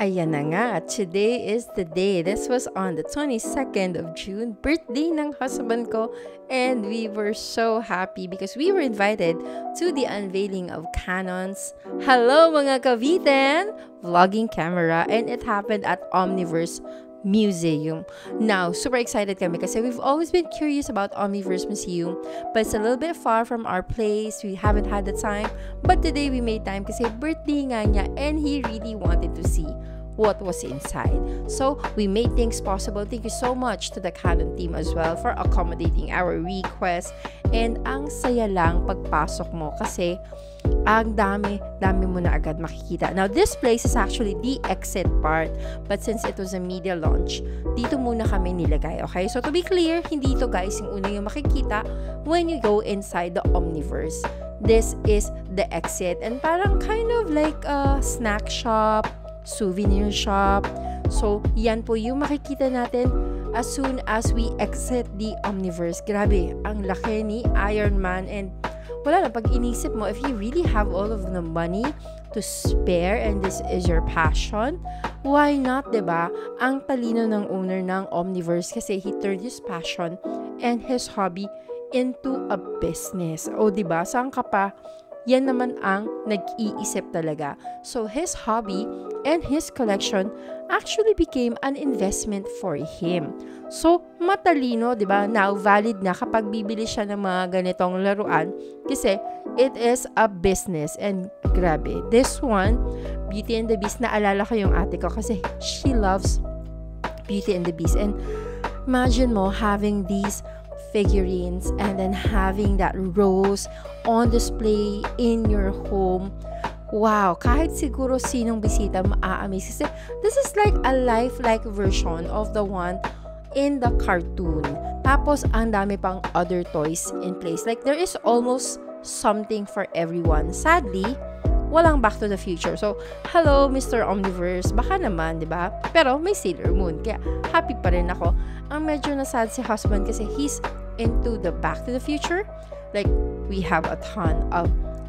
Ayan na nga, today is the day. This was on the 22nd of June, birthday ng husband ko, and we were so happy because we were invited to the unveiling of Canon's Hello mga kabitan vlogging camera, and it happened at Omniverse Museum. Now, super excited kami kasi we've always been curious about Omniverse Museum, but it's a little bit far from our place. We haven't had the time, but today we made time kasi birthday nga niya and he really wanted to see what was inside. So, we made things possible. Thank you so much to the Canon team as well for accommodating our request. And ang saya lang pagpasok mo kasi ang dami mo na agad makikita. Now, this place is actually the exit part, but since it was a media launch, dito muna kami nilagay, okay? So, to be clear, hindi ito guys yung una yung makikita when you go inside the Omniverse. This is the exit, and parang kind of like a snack shop, souvenir shop. So, yan po yung makikita natin as soon as we exit the Omniverse. Grabe, ang laki ni Iron Man, and wala na, pag inisip mo, if you really have all of the money to spare and this is your passion, why not, diba? Ang talino ng owner ng Omniverse kasi he turned his passion and his hobby into a business. O diba, saan ka pa? Yan naman ang nag-iisip talaga. So, his hobby and his collection actually became an investment for him. So, matalino, di ba? Now, valid na kapag bibili siya ng mga ganitong laruan kasi it is a business. And grabe, this one, Beauty and the Beast, naalala ko yung ate ko kasi she loves Beauty and the Beast. And imagine mo having these figurines and then having that rose on display in your home. Wow, kahit siguro sinong bisita maa-amaze kasi this is like a lifelike version of the one in the cartoon. Tapos ang dami pang other toys in place. Like there is almost something for everyone. Sadly, walang Back to the Future. So, hello Mr. Omniverse, baka naman, 'di ba? Pero may Sailor Moon. Kaya happy pa rin ako. Ang medyo nasad si husband kasi he's into the Back to the Future. Like we have a ton of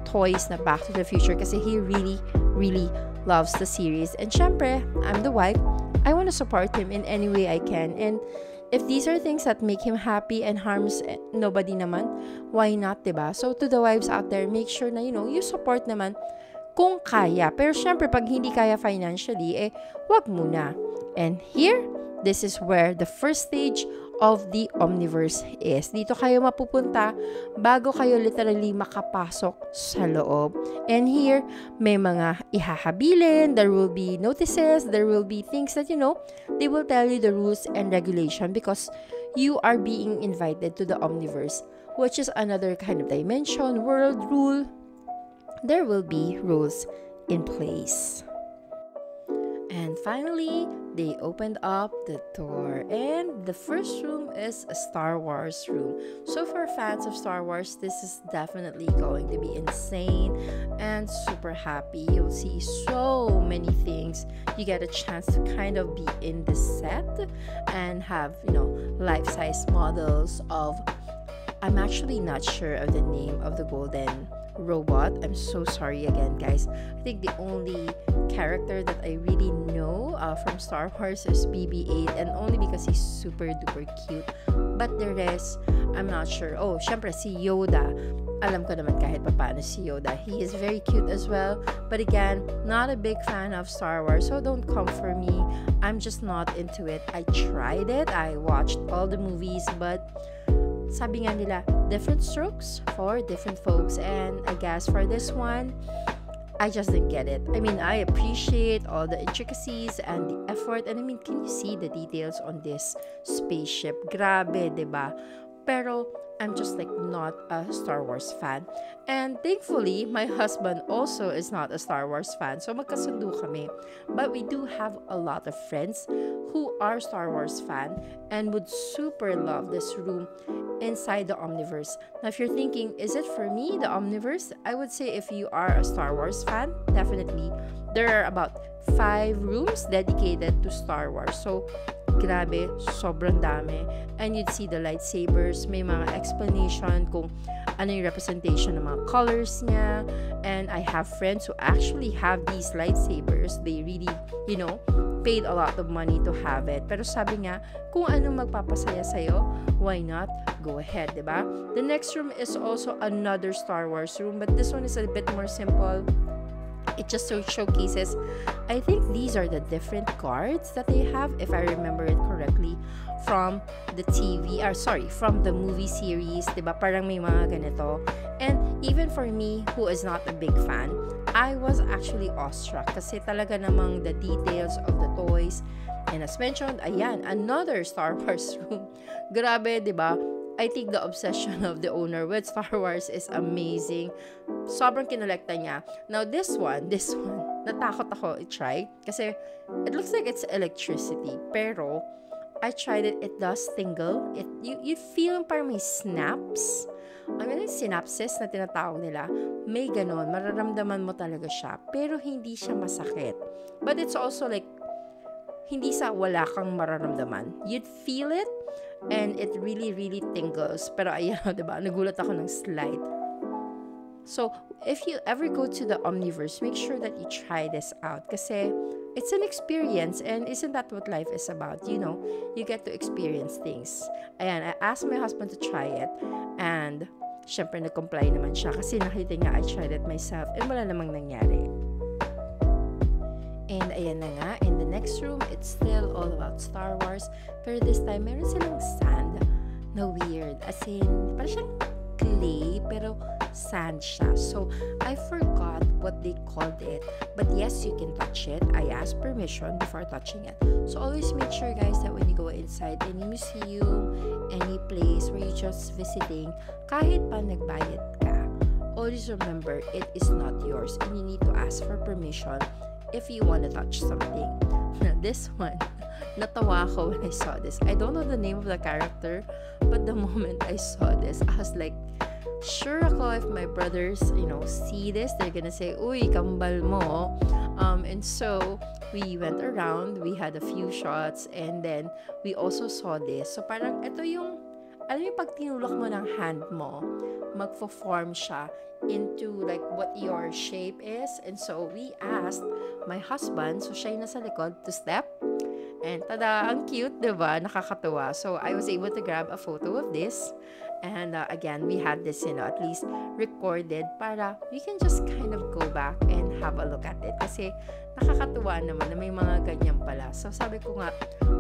toys na Back to the Future kasi he really loves the series. And syempre, I'm the wife. I want to support him in any way I can. And if these are things that make him happy and harms nobody naman, why not, diba? So to the wives out there, make sure na, you support naman kung kaya. Pero syempre, pag hindi kaya financially, wag muna. And here, this is where the first stage of the Omniverse is. Dito kayo mapupunta bago kayo literally makapasok sa loob. And here, may mga ihahabilin, there will be notices, there will be things that, they will tell you the rules and regulation because you are being invited to the Omniverse, which is another kind of dimension, world rule. There will be rules in place. And finally, they opened up the door, and the first room is a Star Wars room. So for fans of Star Wars, this is definitely going to be insane and super happy. You'll see so many things. You get a chance to kind of be in the set and have, life-size models of, I'm actually not sure of the name of the golden robot. I'm so sorry again, guys. I think the only character that I really know from Star Wars is BB-8, and only because he's super duper cute. But the rest, I'm not sure. Oh, syempre si Yoda. Alam ko naman kahit paano si Yoda. He is very cute as well. But again, not a big fan of Star Wars, so don't come for me. I'm just not into it. I tried it. I watched all the movies, but sabi nga nila, different strokes for different folks. And I guess for this one, I just didn't get it. I mean, I appreciate all the intricacies and the effort. And I mean, can you see the details on this spaceship? Grabe, diba? Pero I'm just like not a Star Wars fan. And thankfully, my husband also is not a Star Wars fan. So magkasundo kami. But we do have a lot of friends who are Star Wars fan and would super love this room inside the Omniverse. Now, if you're thinking, is it for me, the Omniverse? I would say if you are a Star Wars fan, definitely. There are about 5 rooms dedicated to Star Wars. So grabe, sobrang dami. And you'd see the lightsabers, may mga explanation kung ano yung representation ng mga colors niya. And I have friends who actually have these lightsabers. They really, paid a lot of money to have it. Pero sabi nga, kung anong magpapasaya sa'yo, why not? Go ahead, diba? The next room is also another Star Wars room, but this one is a bit more simple. It just showcases, I think these are the different cards that they have, if I remember it correctly, from the from the movie series, diba? Parang may mga ganito. And even for me, who is not a big fan, I was actually awestruck kasi talaga namang the details of the toys. And as mentioned, ayan, another Star Wars room. Grabe, diba? I think the obsession of the owner with Star Wars is amazing. Sobrang kinolekta niya. Now, this one, natakot ako i-try kasi it looks like it's electricity. Pero, I tried it. It does tingle. You feel parang may snaps. Yung synapses na tinatawag nila, may ganon. Mararamdaman mo talaga siya. Pero, hindi siya masakit. But it's also like, hindi sa wala kang mararamdaman. You'd feel it, and it really, really tingles. Pero ayan, diba? Nagulat ako ng slight. So, if you ever go to the Omniverse, make sure that you try this out. Kasi, it's an experience. And isn't that what life is about? You get to experience things. Ayan, I asked my husband to try it. And, syempre, nag-comply naman siya. Kasi nakita niya, I tried it myself. And wala namang nangyari. And ayan na nga, in the next room, it's still all about Star Wars. Pero this time, meron silang sand na weird. As in, parang siyang clay, pero sand siya. So, I forgot what they called it. But yes, you can touch it. I asked permission before touching it. So, always make sure, guys, that when you go inside any museum, any place where you're just visiting, kahit pa nagbayad ka, always remember, it is not yours. And you need to ask for permission if you want to touch something. Now, this one, natawa ako when I saw this. I don't know the name of the character, but the moment I saw this, I was like, sure ako if my brothers, see this, they're gonna say, uy, kambal mo. And so, we went around, we had a few shots, and then, we also saw this. So, parang, ito yung, alam mo, pag tinulak mo ng hand mo, magfo-form siya into like what your shape is. And so we asked my husband, so siya yung nasa likod, to step. And tada, ang cute, diba? Nakakatuwa. So I was able to grab a photo of this. And again, we had this, at least recorded para we can just kind of go back and have a look at it. Kasi nakakatuwa naman na may mga ganyan pala. So sabi ko nga,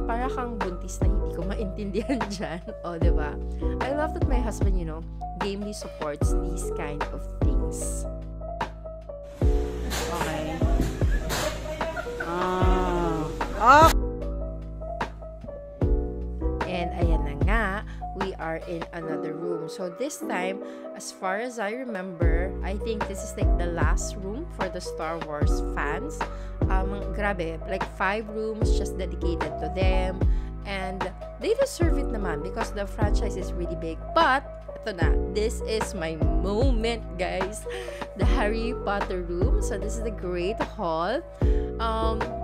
para kang buntis na hindi ko maintindihan dyan. O, diba? I love that my husband, gamely supports these kind of things. Okay. And ayan na nga, we are in another room. So this time, as far as I remember, I think this is like the last room for the Star Wars fans. Grabe, like 5 rooms just dedicated to them. And they deserve it naman because the franchise is really big. But, ito na, this is my moment, guys. The Harry Potter room. So, this is the Great Hall.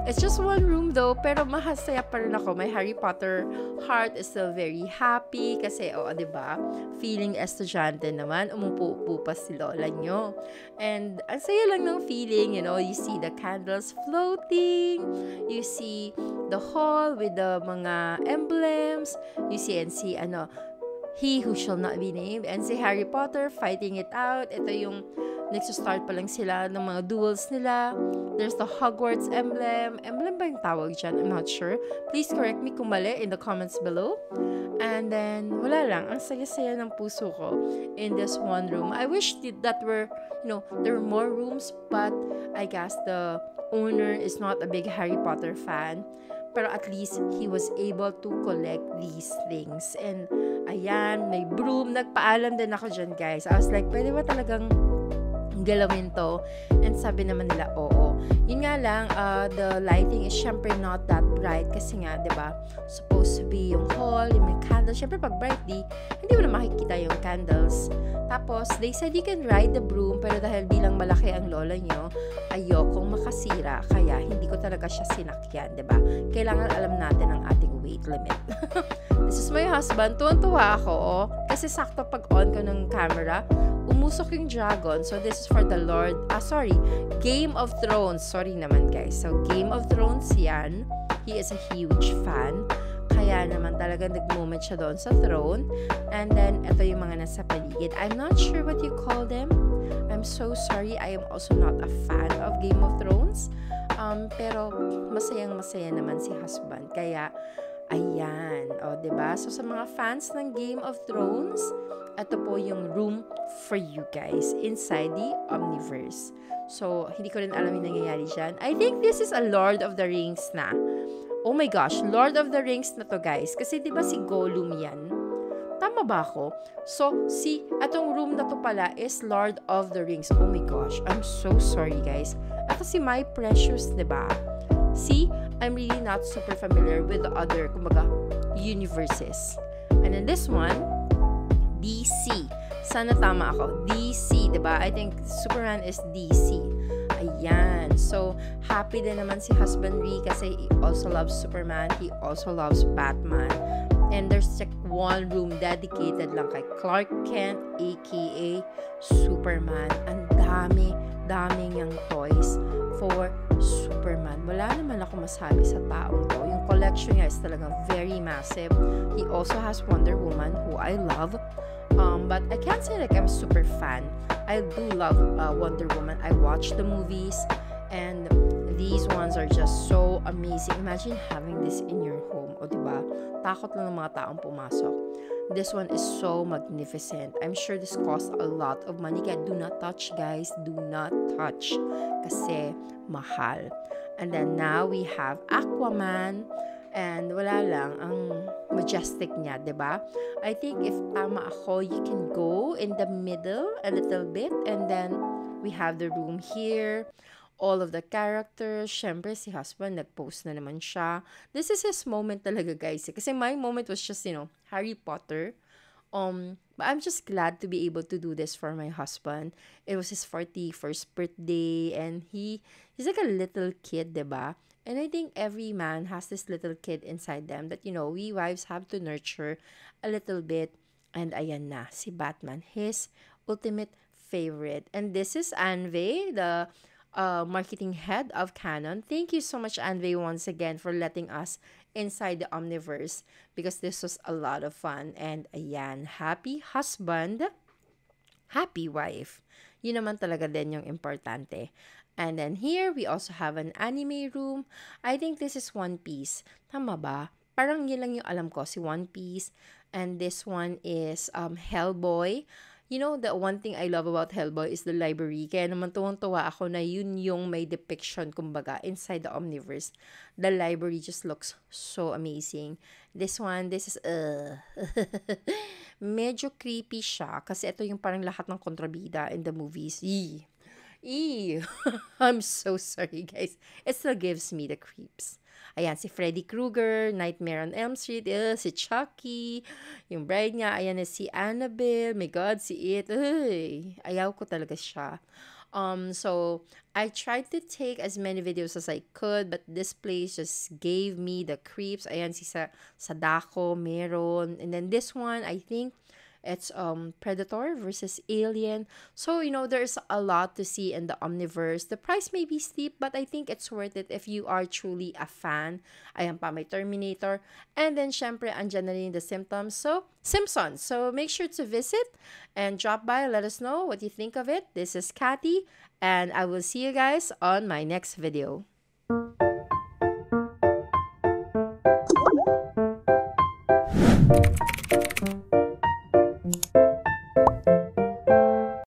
It's just one room though, pero mahasaya pa rin ako. My Harry Potter heart is still very happy kasi, diba? Feeling estudyante naman, umupo-upo pa si lola nyo. And, ang saya lang ng feeling, you see the candles floating, you see the hall with the mga emblems, you see he who shall not be named, and si Harry Potter fighting it out. Ito yung nagsa-start pa lang sila ng mga duels nila. There's the Hogwarts emblem. Emblem ba yung tawag dyan? I'm not sure. Please correct me kung mali in the comments below. And then, wala lang. Ang saya-saya ng puso ko in this one room. I wish that there were more rooms, but I guess the owner is not a big Harry Potter fan. Pero at least, he was able to collect these things. And, ayan, may broom. Nagpaalam din ako dyan, guys. I was like, pwede ba talagang galawin to? And sabi naman nila, oo. Yun nga lang, the lighting is syempre not that bright. right kasi nga, di ba, supposed to be yung hall, yung may candles. Syempre, pag birthday, hindi mo na makikita yung candles. Tapos, they said you can ride the broom, pero dahil bilang malaki ang lola nyo, ayokong makasira, kaya hindi ko talaga siya sinakyan, di ba? Kailangan alam natin ang ating weight limit. This is my husband. Tuwan-tuwa ako, kasi sakto pag on ko ng camera, umusok yung dragon. So, this is for the Game of Thrones. Sorry naman, guys. So, Game of Thrones yan. He is a huge fan. Kaya naman talaga nag-moment siya doon sa throne. And then, ito yung mga nasa paligid. I'm not sure what you call them. I'm so sorry. I am also not a fan of Game of Thrones. Pero, masayang-masaya naman si husband. Kaya, ayan. O, diba? So, sa mga fans ng Game of Thrones, ito po yung room for you guys inside the Omniverse. So, hindi ko rin alam yung nangyayari dyan. I think this is a Lord of the Rings na. Oh my gosh, Lord of the Rings na to, guys. Kasi diba si Gollum yan? Tama ba ako? So, atong room na to pala is Lord of the Rings. Oh my gosh, I'm so sorry, guys. Ito si My Precious, diba? See, I'm really not super familiar with the other, kumbaga, universes. And then this one, DC. Sana tama ako. DC, diba? I think Superman is DC. Ayan. So, happy din naman si Husband Ree kasi he also loves Superman. He also loves Batman. And there's like one room dedicated lang kay Clark Kent, aka Superman. Ang dami niyang toys for Superman. Wala naman ako masabi sa taong to. Yung collection niya is talagang very massive. He also has Wonder Woman, who I love. But I can't say like I'm a super fan. I do love Wonder Woman. I watch the movies, and these ones are just so amazing. Imagine having this in your home. O diba? Takot lang ng mga taong pumasok. This one is so magnificent. I'm sure this costs a lot of money. Kaya do not touch, guys. Do not touch. Kasi mahal. And then now we have Aquaman. And wala lang, ang majestic niya, diba? I think if tama ako, you can go in the middle a little bit. And then, we have the room here. All of the characters. Syempre, si husband, nag-post na naman siya. This is his moment talaga, guys. Kasi my moment was just, Harry Potter. But I'm just glad to be able to do this for my husband. It was his 41st birthday. And he's like a little kid, diba? And I think every man has this little kid inside them that, we wives have to nurture a little bit. And ayan na, si Batman, his ultimate favorite. And this is Anve, the marketing head of Canon. Thank you so much, Anve, once again for letting us inside the Omniverse because this was a lot of fun. And ayan, happy husband, happy wife. Yun naman talaga din yung importante. And then here, we also have an anime room. I think this is One Piece. Tama ba? Parang yun lang yung alam ko, si One Piece. And this one is Hellboy. The one thing I love about Hellboy is the library. Kaya naman tuwang-tuwa ako na yun yung may depiction, kumbaga, inside the Omniverse. The library just looks so amazing. This is, medyo creepy siya. Kasi ito yung parang lahat ng kontrabida in the movies. I'm so sorry, guys. It still gives me the creeps. Ayan, si Freddy Krueger, Nightmare on Elm Street, si Chucky, yung bride niya, ayan si Annabelle, my God, si It, ayaw ko talaga siya. So, I tried to take as many videos as I could, but this place just gave me the creeps. Ayan, si Sadako, meron, and then this one, I think, it's Predator versus Alien. So, there's a lot to see in the Omniverse. The price may be steep, but I think it's worth it if you are truly a fan. Ayan pa, may Terminator. And then, syempre, andyan na rin the Simpsons. So, make sure to visit and drop by. Let us know what you think of it. This is Kathy, and I will see you guys on my next video.